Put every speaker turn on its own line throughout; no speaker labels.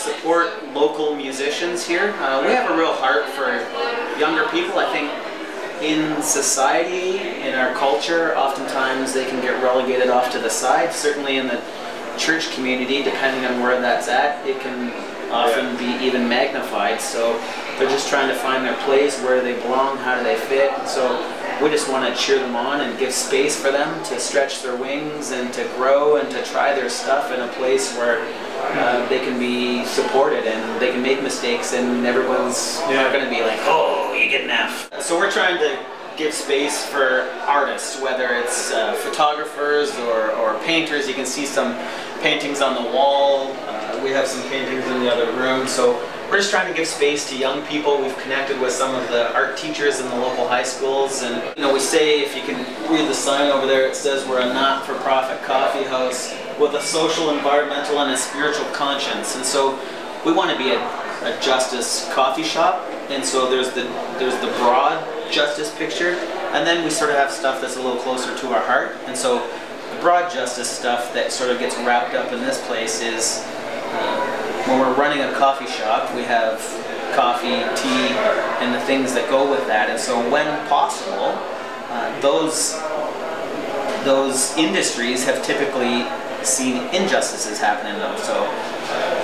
support local musicians here. We have a real heart for younger people. I think in society, in our culture, oftentimes they can get relegated off to the side. Certainly in the church community, depending on where that's at, it can often be even magnified. So they're just trying to find their place, where they belong, how do they fit. And so we just want to cheer them on and give space for them to stretch their wings and to grow and to try their stuff in a place where they can be supported and they can make mistakes, and everyone's not going to be like, oh, you get an F. So we're trying to give space for artists, whether it's photographers or painters. You can see some paintings on the wall. We have some paintings in the other room. So we're just trying to give space to young people. We've connected with some of the art teachers in the local high schools, and we say, if you can read the sign over there, it says we're a not-for-profit coffee house with a social, environmental, and a spiritual conscience. And so we want to be a justice coffee shop, and so there's the broad justice picture, and then we sort of have stuff that's a little closer to our heart. And so the broad justice stuff that sort of gets wrapped up in this place is when we're running a coffee shop, we have coffee, tea, and the things that go with that. And so when possible, those industries have typically seen injustices happen in them. So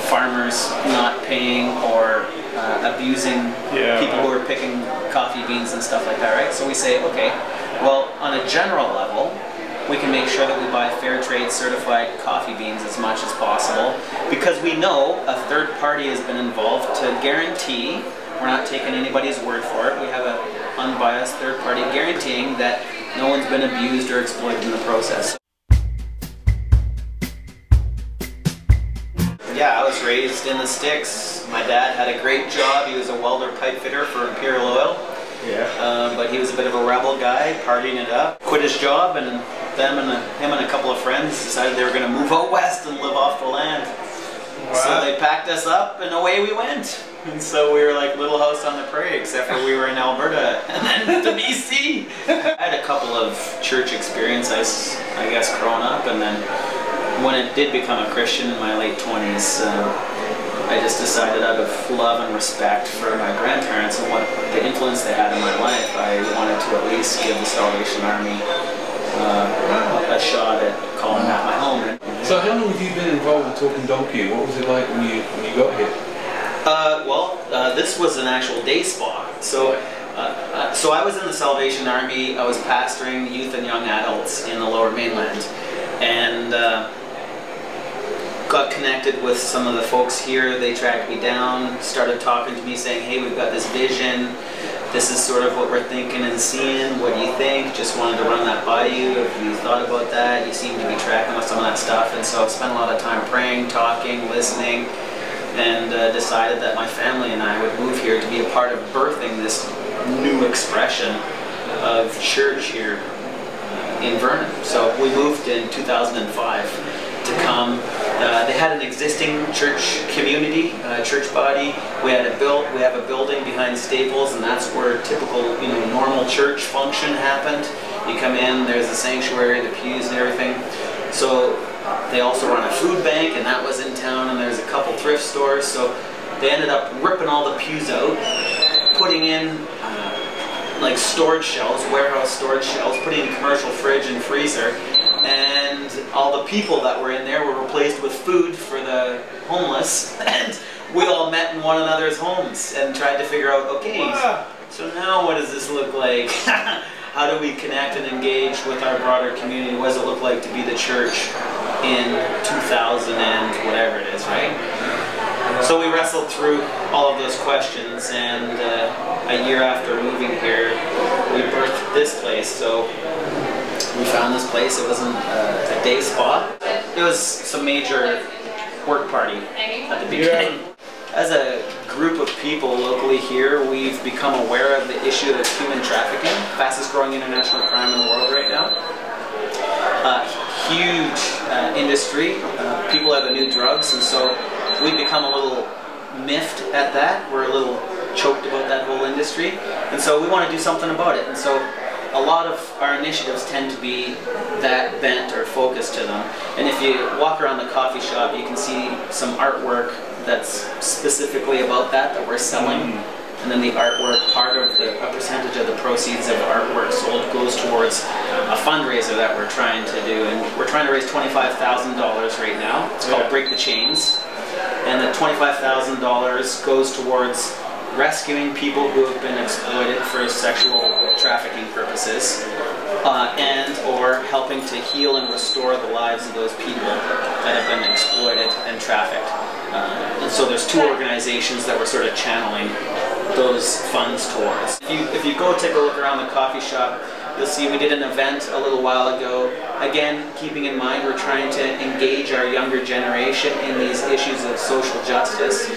farmers not paying or abusing people who are picking coffee beans and stuff like that, right? So we say, okay, well, on a general level, we can make sure that we buy fair trade certified coffee beans as much as possible, because we know a third party has been involved to guarantee, we're not taking anybody's word for it, we have an unbiased third party guaranteeing that no one's been abused or exploited in the process. Yeah, I was raised in the sticks. My dad had a great job. He was a welder pipe fitter for Imperial Oil. Yeah. But he was a bit of a rebel guy, partying it up. Quit his job, and him and a couple of friends decided they were going to move out west and live off the land. Wow. So they packed us up and away we went. And so we were like Little House on the Prairie, except for we were in Alberta and then to BC. I had a couple of church experiences, I guess, growing up, and then when it did become a Christian in my late 20s, I just decided, out of love and respect for my grandparents and what the influence they had in my life, I wanted to at least give the Salvation Army a shot at calling that my home.
So how long have you been involved with Talkin Donkey? What was it like when you got here?
This was an actual day spa. So I was in the Salvation Army. I was pastoring youth and young adults in the Lower Mainland, and got connected with some of the folks here. They tracked me down, started talking to me, saying, hey, we've got this vision. This is sort of what we're thinking and seeing. What do you think? Just wanted to run that by you. Have you thought about that? You seem to be tracking with some of that stuff. And so I spent a lot of time praying, talking, listening, and decided that my family and I would move here to be a part of birthing this new expression of church here in Vernon. So we moved in 2005 to come. They had an existing church community, church body. We have a building behind Staples, and that's where typical, normal church function happened. You come in, there's the sanctuary, the pews and everything. So they also run a food bank, and that was in town, and there's a couple thrift stores. So they ended up ripping all the pews out, putting in like storage shelves, warehouse storage shelves, putting in a commercial fridge and freezer, and all the people that were in there were replaced with food for the homeless, and we all met in one another's homes and tried to figure out, okay, so now what does this look like? How do we connect and engage with our broader community? What does it look like to be the church in 2000 and whatever it is, right? So we wrestled through all of those questions, and a year after moving here, we birthed this place. So we found this place. It wasn't a day spa. It was some major work party at the beginning. As a group of people locally here, we've become aware of the issue of human trafficking, fastest growing international crime in the world right now. Huge industry. People have the new drugs, and so we've become a little miffed at that. We're a little choked about that whole industry, and so we want to do something about it. And so a lot of our initiatives tend to be that bent or focused to them. And if you walk around the coffee shop, you can see some artwork that's specifically about that we're selling. And then the artwork, a percentage of the proceeds of artwork sold goes towards a fundraiser that we're trying to do. And we're trying to raise $25,000 right now. It's called Break the Chains. And the $25,000 goes towards rescuing people who have been exploited for sexual trafficking purposes, and or helping to heal and restore the lives of those people that have been exploited and trafficked. And so there's two organizations that we're sort of channeling those funds towards. If you go take a look around the coffee shop, you'll see we did an event a little while ago. Again, keeping in mind we're trying to engage our younger generation in these issues of social justice.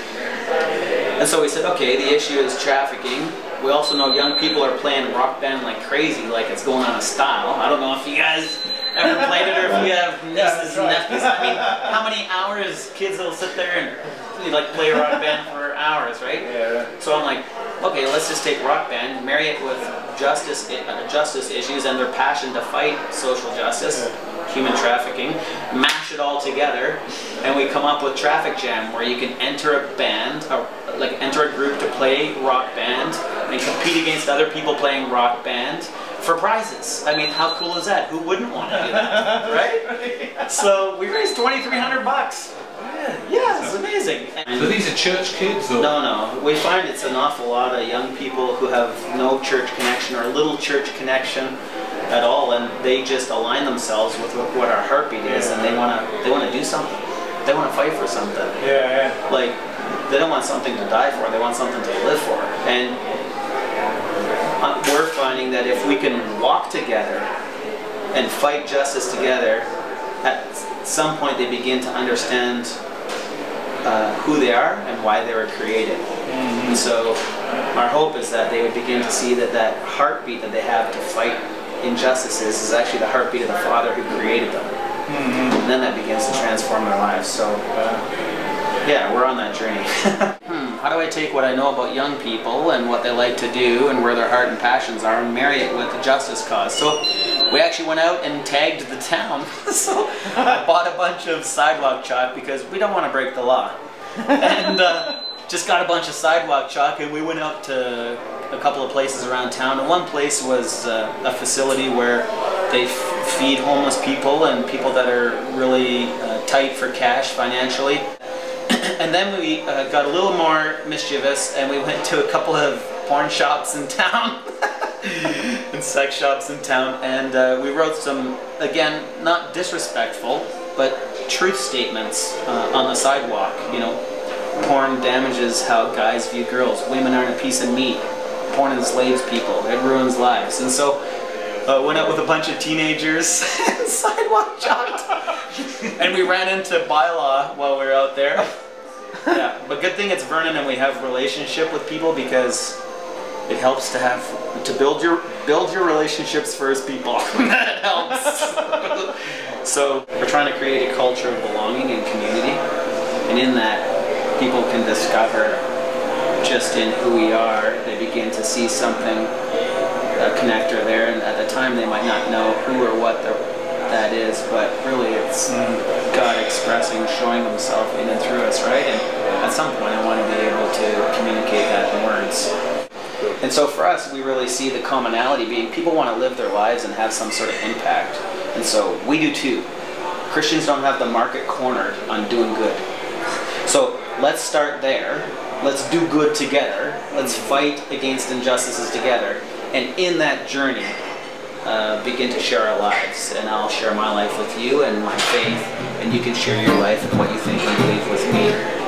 And so we said, okay, the issue is trafficking. We also know young people are playing Rock Band like crazy, like it's going out of style. I don't know if you guys ever played it or if you have nieces and nephews. I mean, how many hours kids will sit there and like play Rock Band for hours, right?
Yeah.
So I'm like, okay, let's just take Rock Band, marry it with justice issues and their passion to fight social justice, human trafficking, mash it all together, and we come up with Traffic Jam, where you can enter a band, enter a group to play Rock Band and compete against other people playing Rock Band for prizes. I mean, how cool is that? Who wouldn't want to do that, right? So we raised $2,300. Yeah, it's amazing.
So these are church kids? Or?
No. We find it's an awful lot of young people who have no church connection or little church connection at all, and they just align themselves with what our heartbeat is, and they want to do something. They want to fight for something. Like, they don't want something to die for, they want something to live for. And we're finding that if we can walk together and fight justice together, at some point they begin to understand who they are and why they were created. And so our hope is that they would begin to see that that heartbeat that they have to fight injustices is actually the heartbeat of the Father who created them. And then that begins to transform their lives. So yeah, we're on that journey. How do I take what I know about young people and what they like to do and where their heart and passions are and marry it with the justice cause? So we actually went out and tagged the town. So I bought a bunch of sidewalk chalk because we don't want to break the law. And just got a bunch of sidewalk chalk, and we went out to a couple of places around town. And one place was a facility where they feed homeless people and people that are really tight for cash financially. And then we got a little more mischievous, and we went to a couple of porn shops in town and sex shops in town, and we wrote some, again, not disrespectful, but truth statements on the sidewalk. You know, porn damages how guys view girls. Women aren't a piece of meat. Porn enslaves people. It ruins lives. And so went out with a bunch of teenagers and sidewalk chalked. And we ran into bylaw while we were out there. Yeah, but good thing it's Vernon and we have relationship with people, because it helps to build your relationships first, people. That helps. So we're trying to create a culture of belonging and community, and in that people can discover just in who we are. They begin to see something, a connector there, and at the time they might not know who or what that is, but really it's God expressing, showing himself in and through us, right? And at some point I want to be able to communicate that in words. And so for us, we really see the commonality being people want to live their lives and have some sort of impact. And so we do too. Christians don't have the market cornered on doing good. So let's start there. Let's do good together. Let's fight against injustices together. And in that journey, begin to share our lives. And I'll share my life with you and my faith, and you can share your life and what you think and believe with me.